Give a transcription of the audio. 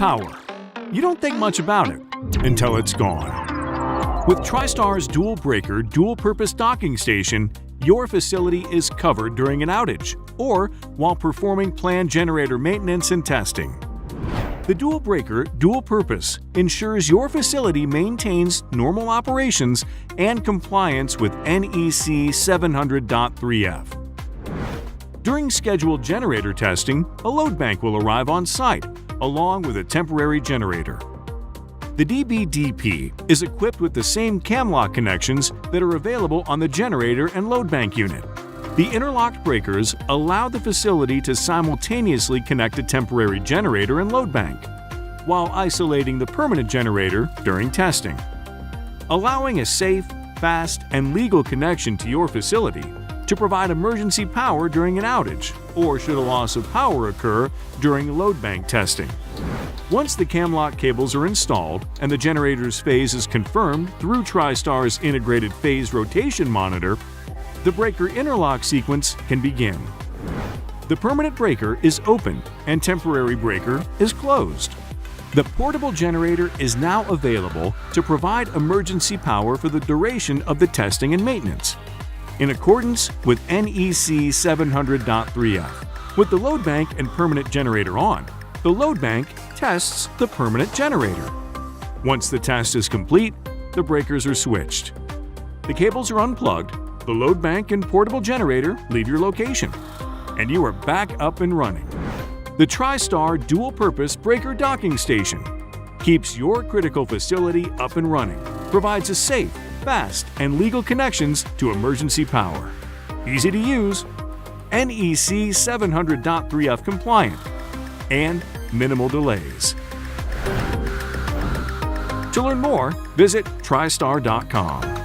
power. You don't think much about it until it's gone. With Trystar's Dual Breaker Dual Purpose Docking Station, your facility is covered during an outage or while performing planned generator maintenance and testing. The Dual Breaker Dual Purpose ensures your facility maintains normal operations and compliance with NEC 700.3F. During scheduled generator testing, a load bank will arrive on site, along with a temporary generator. The DBDP is equipped with the same camlock connections that are available on the generator and load bank unit. The interlocked breakers allow the facility to simultaneously connect a temporary generator and load bank, while isolating the permanent generator during testing. Allowing a safe, fast, and legal connection to your facility to provide emergency power during an outage, or should a loss of power occur during load bank testing. Once the camlock cables are installed and the generator's phase is confirmed through Trystar's integrated phase rotation monitor, the breaker interlock sequence can begin. The permanent breaker is open and temporary breaker is closed. The portable generator is now available to provide emergency power for the duration of the testing and maintenance. In accordance with NEC 700.3F, with the load bank and permanent generator on, the load bank tests the permanent generator. Once the test is complete, the breakers are switched. The cables are unplugged, the load bank and portable generator leave your location, and you are back up and running. The Trystar Dual Purpose Breaker Docking Station keeps your critical facility up and running, provides a safe, fast, and legal connections to emergency power. Easy to use, NEC 700.3F compliant, and minimal delays. To learn more, visit Trystar.com.